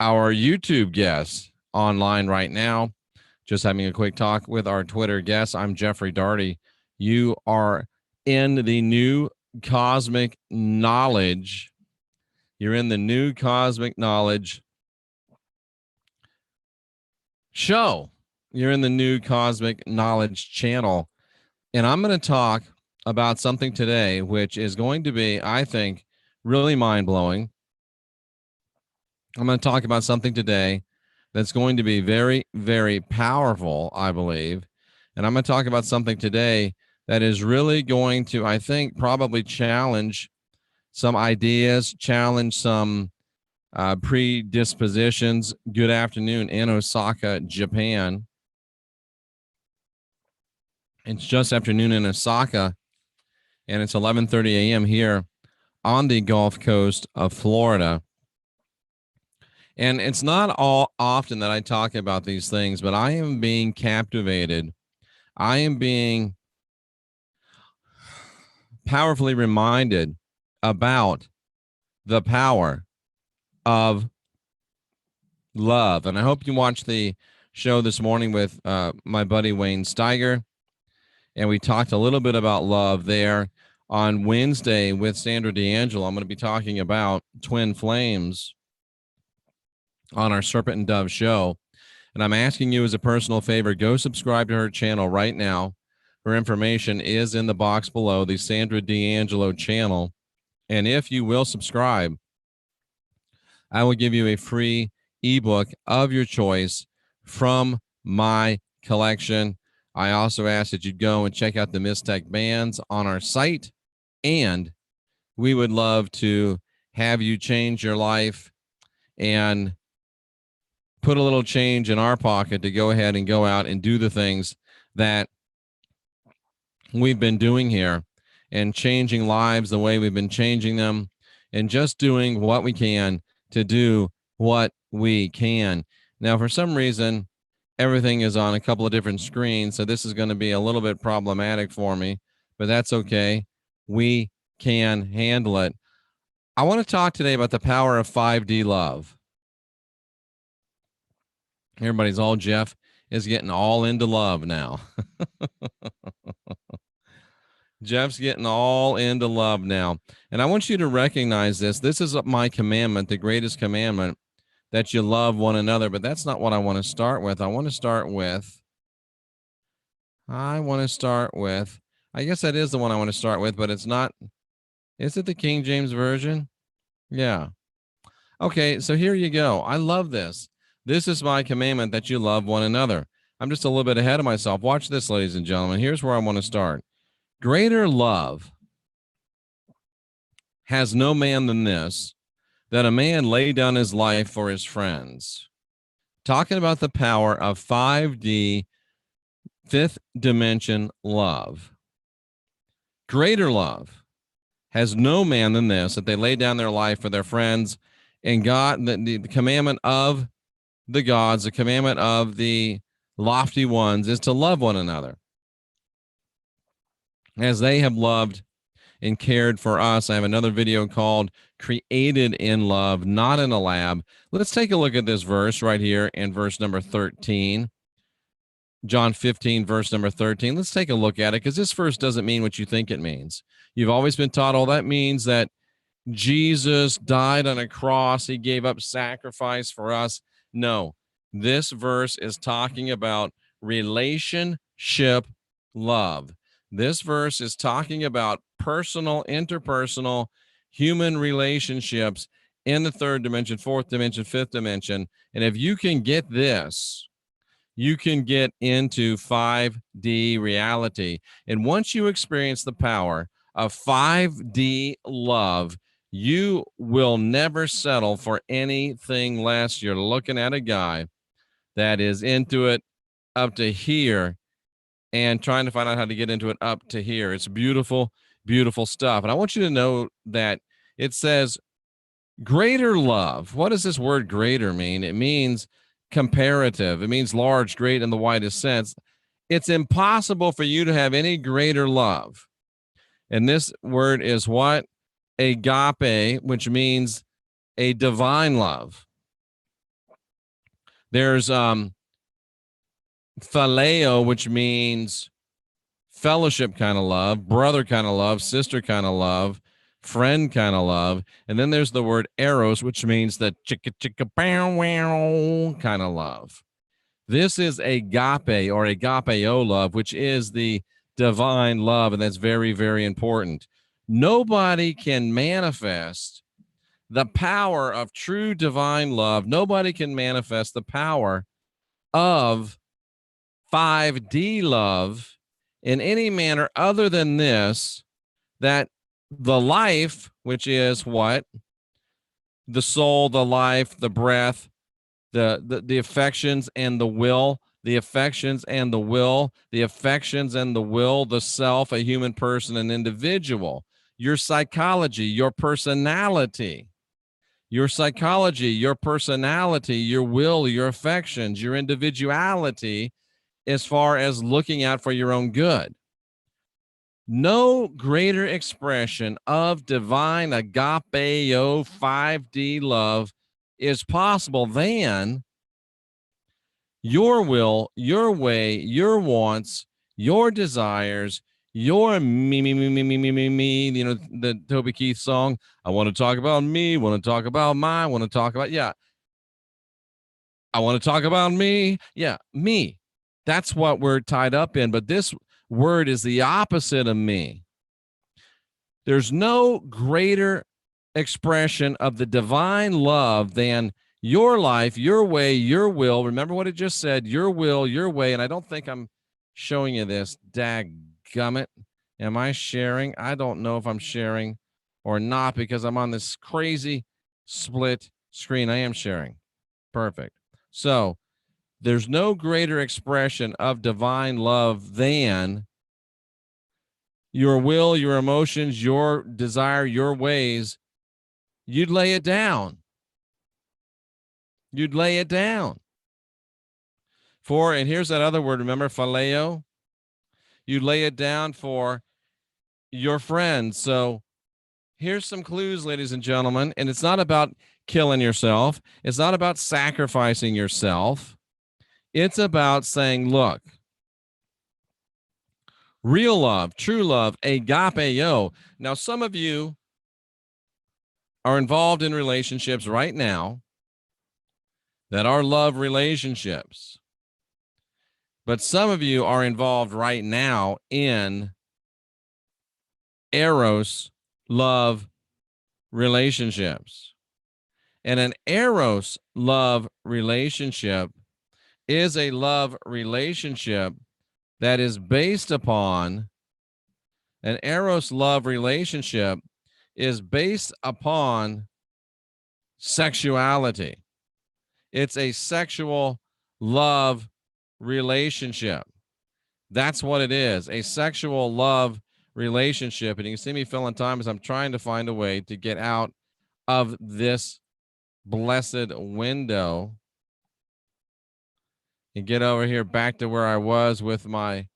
our YouTube guests online right now. Just having a quick talk with our Twitter guests. I'm Jeffrey Daugherty. You are in the new cosmic knowledge. You're in the new cosmic knowledge show. You're in the new cosmic knowledge channel. And I'm going to talk about something today, which is going to be, I think, really mind blowing. I'm going to talk about something today that's going to be very, very powerful, I believe. And I'm going to talk about something today that is really going to, I think, probably challenge some ideas, challenge some predispositions. Good afternoon in Osaka, Japan. It's just afternoon in Osaka, and it's 11:30 a.m. here on the Gulf Coast of Florida. And it's not all often that I talk about these things, but I am being captivated. I am being powerfully reminded about the power of love. And I hope you watched the show this morning with my buddy Wayne Steiger. And we talked a little bit about love there. On Wednesday with Sandra D'Angelo, I'm going to be talking about twin flames on our Serpent and Dove show. And I'm asking you as a personal favor, go subscribe to her channel right now. Her information is in the box below, the Sandra D'Angelo channel. And if you will subscribe, I will give you a free ebook of your choice from my collection. I also ask that you go and check out the MYSTECH bands on our site. And we would love to have you change your life and put a little change in our pocket to go ahead and go out and do the things that we've been doing here and changing lives the way we've been changing them and just doing what we can to do what we can. Now, for some reason, everything is on a couple of different screens, so this is going to be a little bit problematic for me, but that's okay. We can handle it. I want to talk today about the power of 5D love. Everybody's all Jeff is getting all into love now. Jeff's getting all into love now. And I want you to recognize this. This is my commandment, the greatest commandment, that you love one another. But that's not what I want to start with. I guess that is the one I want to start with, but it's not. Is it the King James Version? Yeah. Okay, so here you go. I love this. This is my commandment, that you love one another. I'm just a little bit ahead of myself. Watch this, ladies and gentlemen. Here's where I want to start. Greater love has no man than this, that a man lay down his life for his friends. Talking about the power of 5D, fifth dimension love. Greater love has no man than this, that they lay down their life for their friends. And God, the commandment of the gods, the commandment of the lofty ones, is to love one another as they have loved and cared for us. I have another video called Created in Love, Not in a Lab. Let's take a look at this verse right here in verse number 13. John 15, verse number 13. Let's take a look at it, because this verse doesn't mean what you think it means. You've always been taught, oh, that means that Jesus died on a cross. He gave up sacrifice for us. No, this verse is talking about relationship love. This verse is talking about personal, interpersonal, human relationships in the third dimension, fourth dimension, fifth dimension. And if you can get this, you can get into 5D reality. And once you experience the power of 5D love, you will never settle for anything less. You're looking at a guy that is into it up to here and trying to find out how to get into it up to here. It's beautiful, beautiful stuff. And I want you to know that it says greater love. What does this word greater mean? It means comparative. It means large, great in the widest sense. It's impossible for you to have any greater love. And this word is what? Agape, which means a divine love. There's phileo, which means fellowship kind of love, brother kind of love, sister kind of love, friend kind of love. And then there's the word eros, which means the chicka chicka bow wow kind of love. This is agape or agapeo love, which is the divine love. And that's very, very important. Nobody can manifest the power of true divine love. Nobody can manifest the power of 5D love in any manner other than this, that the life, which is what? The soul, the life, the breath, the affections and the will, the affections and the will, the affections and the will, the self, a human person, an individual, your psychology, your personality, your psychology, your personality, your will, your affections, your individuality, as far as looking out for your own good. No greater expression of divine agapeo 5D love is possible than your will, your way, your wants, your desires, your me, you know, the Toby Keith song. I want to talk about me, want to talk about my, want to talk about, yeah. I want to talk about me. Yeah, me. That's what we're tied up in. But this word is the opposite of me. There's no greater expression of the divine love than your life, your way, your will. Remember what it just said, your will, your way. And I don't think I'm showing you this. Dadgummit. Am I sharing? I don't know if I'm sharing or not because I'm on this crazy split screen. I am sharing. Perfect. So there's no greater expression of divine love than your will, your emotions, your desire, your ways. You'd lay it down. You'd lay it down. For, and here's that other word, remember, phileo? You lay it down for your friends. So here's some clues, ladies and gentlemen. And it's not about killing yourself. It's not about sacrificing yourself. It's about saying, look, real love, true love, agapeo. Now, some of you are involved in relationships right now that are love relationships. But some of you are involved right now in eros love relationships. And an eros love relationship is a love relationship that is based upon an eros love relationship is based upon sexuality. It's a sexual love relationship. That's what it is, a sexual love relationship. And you can see me filling time as I'm trying to find a way to get out of this blessed window and get over here back to where I was with my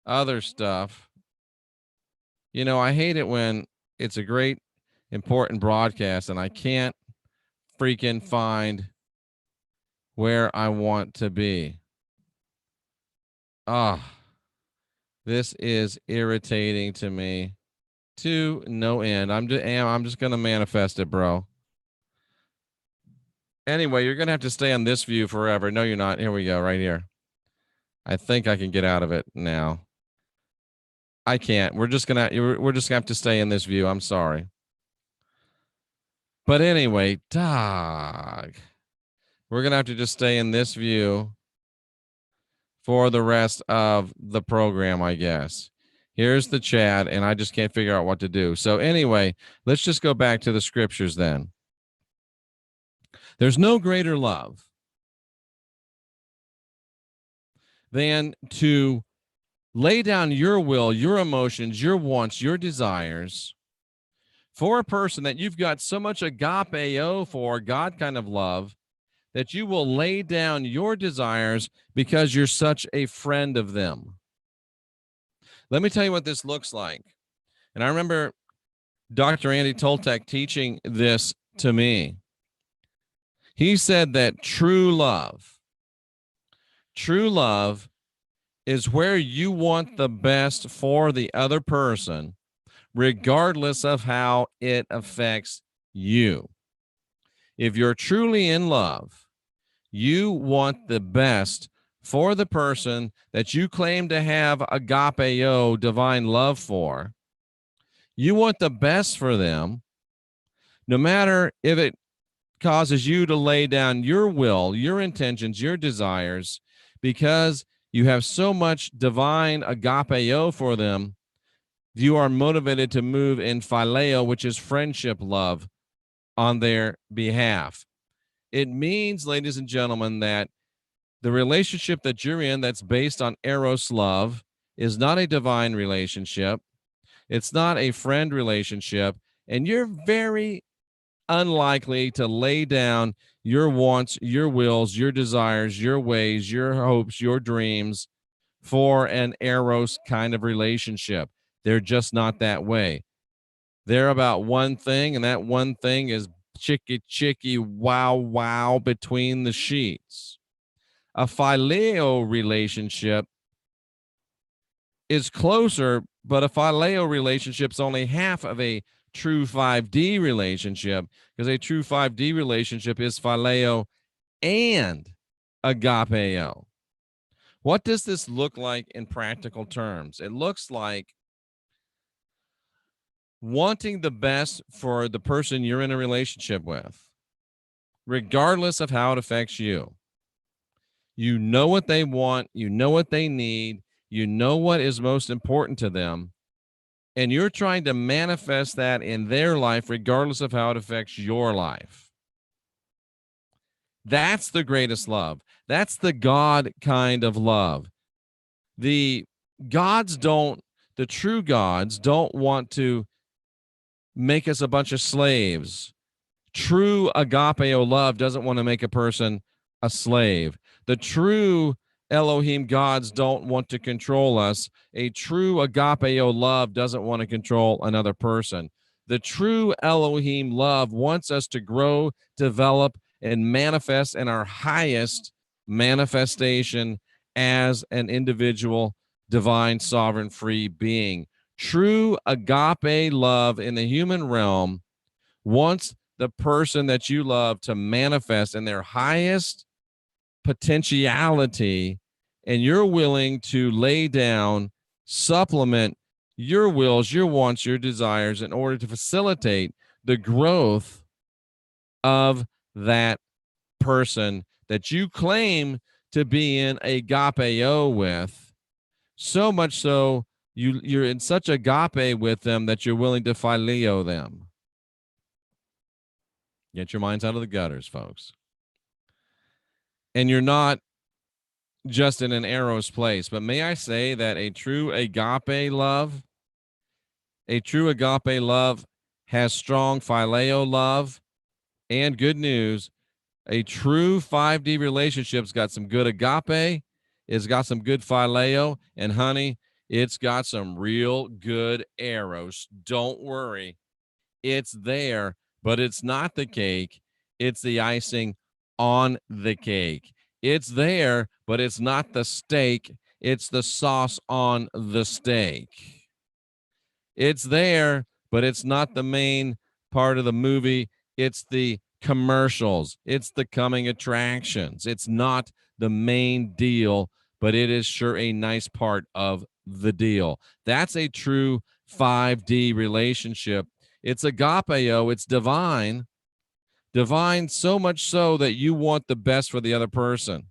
other stuff. You know, I hate it when it's a great, important broadcast and I can't freaking find where I want to be. This is irritating to me to no end. I'm just going to manifest it, bro. Anyway, you're going to have to stay on this view forever. No, you're not. Here we go, right here. I think I can get out of it now. I can't. We're just going to have to stay in this view. I'm sorry. But anyway, dog. We're going to have to just stay in this view for the rest of the program, I guess. Here's the chat, and I just can't figure out what to do. So anyway, let's just go back to the scriptures then. There's no greater love than to lay down your will, your emotions, your wants, your desires for a person that you've got so much agapeo for, God kind of love, that you will lay down your desires because you're such a friend of them. Let me tell you what this looks like. And I remember Dr. Andy Toltek teaching this to me. He said that true love True love is where you want the best for the other person, regardless of how it affects you. If you're truly in love, you want the best for the person that you claim to have agapeo, divine love for. You want the best for them, no matter if it causes you to lay down your will, your intentions, your desires, because you have so much divine agapeo for them. You are motivated to move in phileo, which is friendship love, on their behalf. It means, ladies and gentlemen, that the relationship that you're in that's based on eros love is not a divine relationship. It's not a friend relationship. And you're very unlikely to lay down your wants, your wills, your desires, your ways, your hopes, your dreams for an eros kind of relationship. They're just not that way. They're about one thing, and that one thing is chicky, chicky, wow, wow between the sheets. A phileo relationship is closer, but a phileo relationship is only half of a true 5D relationship, because a true 5D relationship is phileo and agapeo. What does this look like in practical terms? It looks like wanting the best for the person you're in a relationship with, regardless of how it affects you. You know what they want, you know what they need, you know what is most important to them, and you're trying to manifest that in their life, regardless of how it affects your life. That's the greatest love. That's the God kind of love. The true gods don't want to make us a bunch of slaves. True agapeo love doesn't want to make a person a slave. The true Elohim gods don't want to control us. A true agapeo love doesn't want to control another person. The true Elohim love wants us to grow, develop, and manifest in our highest manifestation as an individual, divine, sovereign, free being. True agape love in the human realm wants the person that you love to manifest in their highest potentiality, and you're willing to lay down, supplement your wills, your wants, your desires in order to facilitate the growth of that person that you claim to be in agapeo with, so much so you're in such agape with them that you're willing to phileo them. Get your minds out of the gutters, folks. And you're not just in an eros place, but may I say that a true agape love has strong phileo love. And good news, a true 5D relationship's got some good agape, it's got some good phileo, and honey, it's got some real good eros. Don't worry. It's there, but it's not the cake. It's the icing on the cake. It's there, but it's not the steak. It's the sauce on the steak. It's there, but it's not the main part of the movie. It's the commercials. It's the coming attractions. It's not the main deal, but it is sure a nice part of the deal. That's a true 5D relationship. It's agapeo. It's divine. Divine so much so that you want the best for the other person,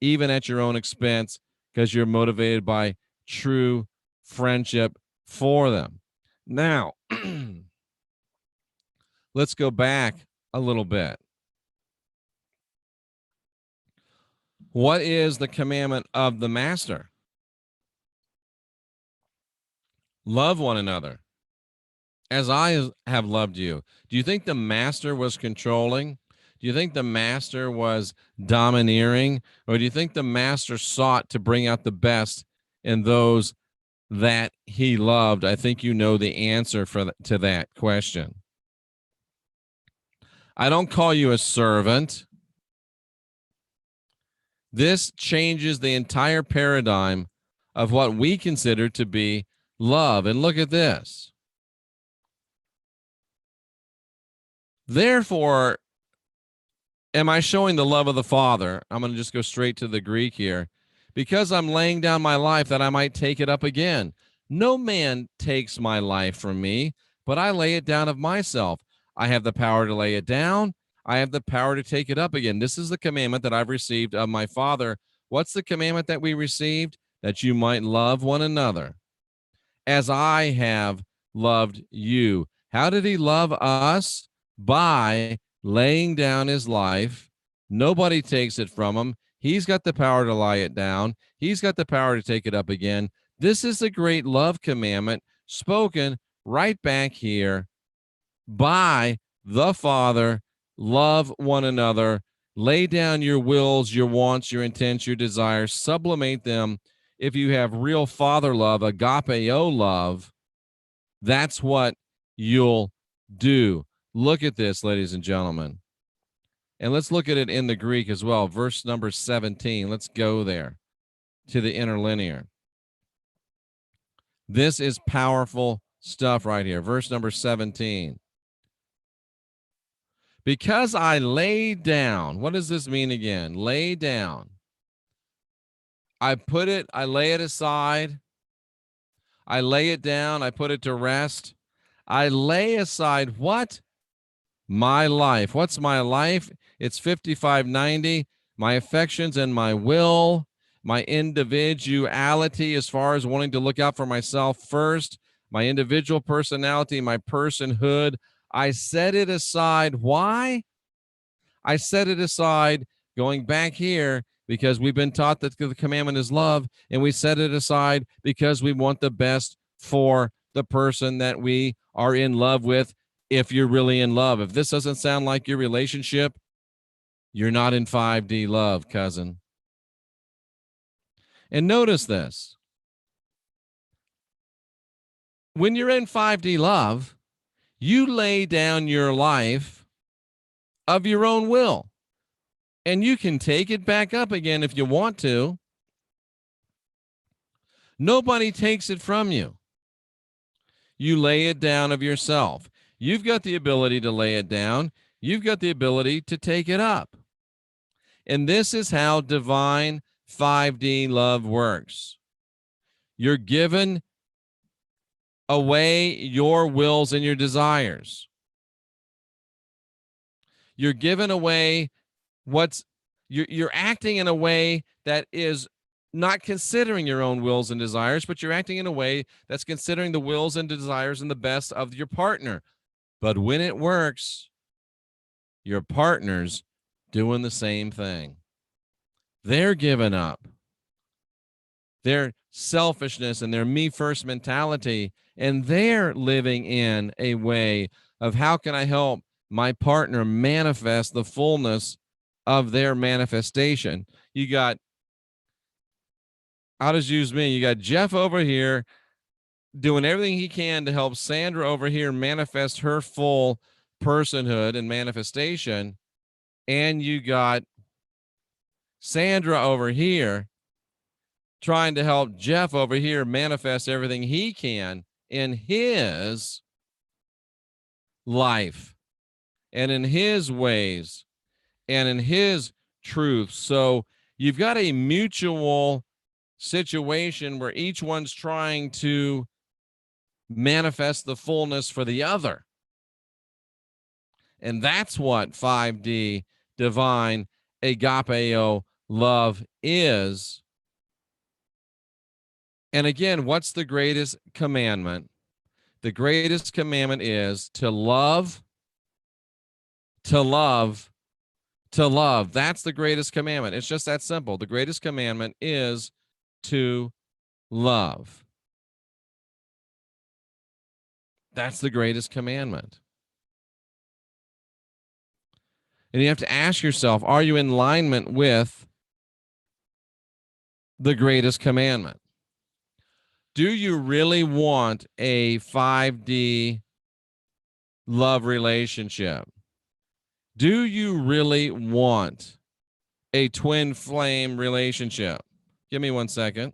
even at your own expense, because you're motivated by true friendship for them. Now, let's go back a little bit. What is the commandment of the master? Love one another as I have loved you. Do you think the master was controlling? Do you think the master was domineering? Or do you think the master sought to bring out the best in those that he loved? I think you know the answer to that question. I don't call you a servant. This changes the entire paradigm of what we consider to be love. And look at this. Therefore, am I showing the love of the Father? I'm going to just go straight to the Greek here. Because I'm laying down my life that I might take it up again. No man takes my life from me, but I lay it down of myself. I have the power to lay it down. I have the power to take it up again. This is the commandment that I've received of my Father. What's the commandment that we received? That you might love one another as I have loved you. How did he love us? By laying down his life. Nobody takes it from him. He's got the power to lie it down. He's got the power to take it up again. This is the great love commandment spoken right back here by the Father. Love one another. Lay down your wills, your wants, your intents, your desires. Sublimate them. If you have real Father love, agapeo love, that's what you'll do. Look at this, ladies and gentlemen. And let's look at it in the Greek as well. Verse number 17. Let's go there to the interlinear. This is powerful stuff right here. Verse number 17. Because I lay down. What does this mean again? Lay down. I lay it aside. I lay it down. I put it to rest. I lay aside what? My life. What's my life? It's 5590. My affections and my will, my individuality as far as wanting to look out for myself first, my individual personality, my personhood. I set it aside. Why? I set it aside going back here because we've been taught that the commandment is love, and we set it aside because we want the best for the person that we are in love with. If you're really in love, if this doesn't sound like your relationship, you're not in 5D love, cousin. And notice this. When you're in 5D love, you lay down your life of your own will. And you can take it back up again if you want to. Nobody takes it from you. You lay it down of yourself. You've got the ability to lay it down. You've got the ability to take it up. And this is how divine 5D love works. You're given away your wills and your desires. You're given away you're acting in a way that is not considering your own wills and desires, but you're acting in a way that's considering the wills and desires and the best of your partner. But when it works, your partner's doing the same thing. They're giving up their selfishness and their me first mentality, and they're living in a way of how can I help my partner manifest the fullness of their manifestation. You got, I'll just use me. You got Jeff over here doing everything he can to help Sandra over here manifest her full personhood and manifestation. And you got Sandra over here trying to help Jeff over here manifest everything he can in his life and in his ways and in his truth. So you've got a mutual situation where each one's trying to manifest the fullness for the other. And that's what 5D divine agapeo love is. And again, what's the greatest commandment? The greatest commandment is to love, to love, to love. That's the greatest commandment. It's just that simple. The greatest commandment is to love. That's the greatest commandment. And you have to ask yourself, are you in alignment with the greatest commandment? Do you really want a 5D love relationship? Do you really want a twin flame relationship? Give me 1 second.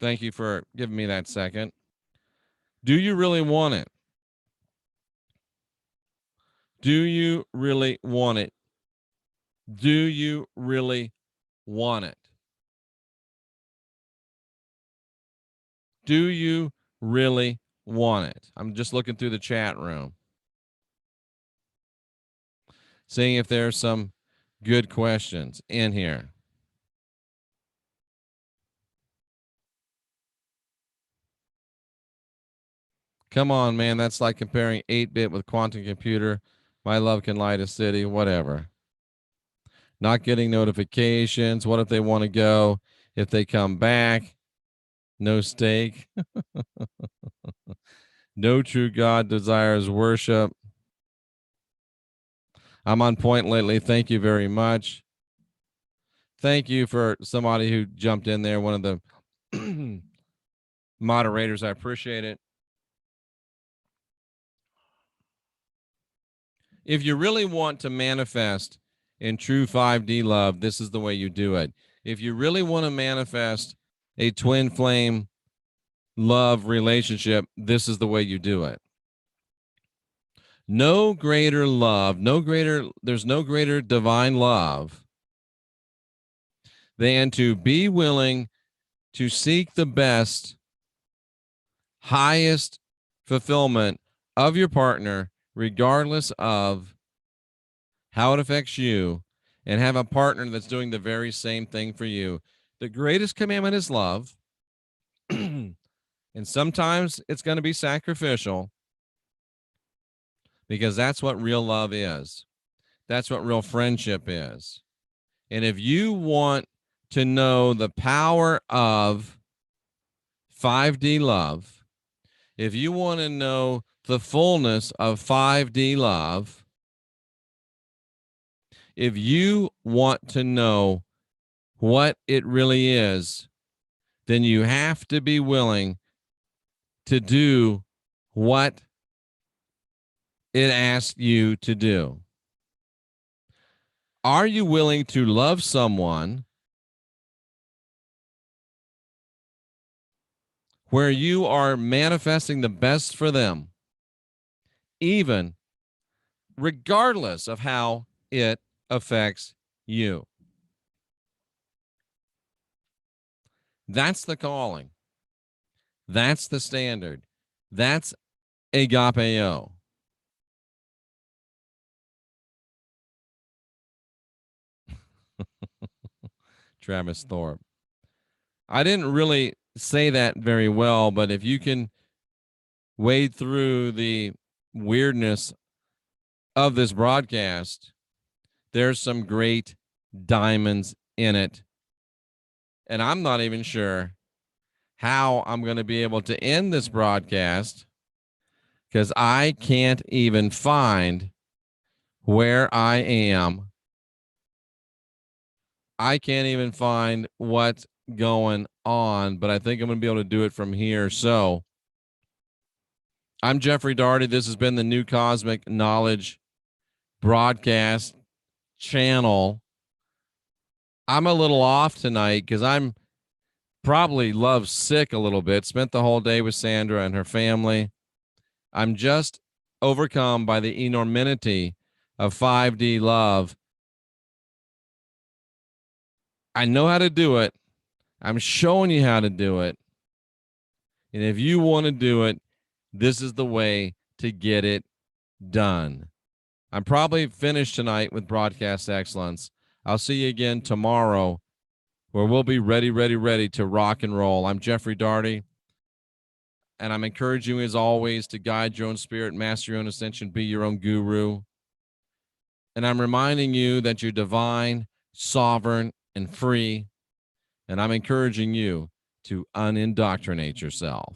Thank you for giving me that second. Do you really want it? Do you really want it? Do you really want it? Do you really want it? I'm just looking through the chat room, seeing if there's some good questions in here. Come on, man. That's like comparing 8-bit with quantum computer. My love can light a city, whatever. Not getting notifications. What if they want to go? If they come back, no stake. No true God desires worship. I'm on point lately. Thank you very much. Thank you for somebody who jumped in there, one of the moderators. I appreciate it. If you really want to manifest in true 5D love, this is the way you do it. If you really want to manifest a twin flame love relationship, this is the way you do it. No greater love, there's no greater divine love than to be willing to seek the best, highest fulfillment of your partner, regardless of how it affects you, and have a partner that's doing the very same thing for you. The greatest commandment is love. And sometimes it's going to be sacrificial, because that's what real love is. That's what real friendship is. And if you want to know the power of 5D love, if you want to know the fullness of 5D love, if you want to know what it really is, then you have to be willing to do what it asks you to do. Are you willing to love someone where you are manifesting the best for them, even regardless of how it affects you? That's the calling. That's the standard. That's agapeo. Travis Thorpe. I didn't really say that very well, but if you can wade through the weirdness of this broadcast, there's some great diamonds in it. And I'm not even sure how I'm going to be able to end this broadcast, because I can't even find where I am. I can't even find what's going on, but I think I'm going to be able to do it from here. So I'm Jeffrey Daugherty. This has been the New Cosmic Knowledge broadcast channel. I'm a little off tonight because I'm probably love sick a little bit. Spent the whole day with Sandra and her family. I'm just overcome by the enormity of 5D love. I know how to do it. I'm showing you how to do it. And if you want to do it, this is the way to get it done. I'm probably finished tonight with broadcast excellence. I'll see you again tomorrow, where we'll be ready to rock and roll. I'm Jeffrey Daugherty, and I'm encouraging you, as always, to guide your own spirit, master your own ascension, be your own guru. And I'm reminding you that you're divine, sovereign, and free. And I'm encouraging you to unindoctrinate yourself.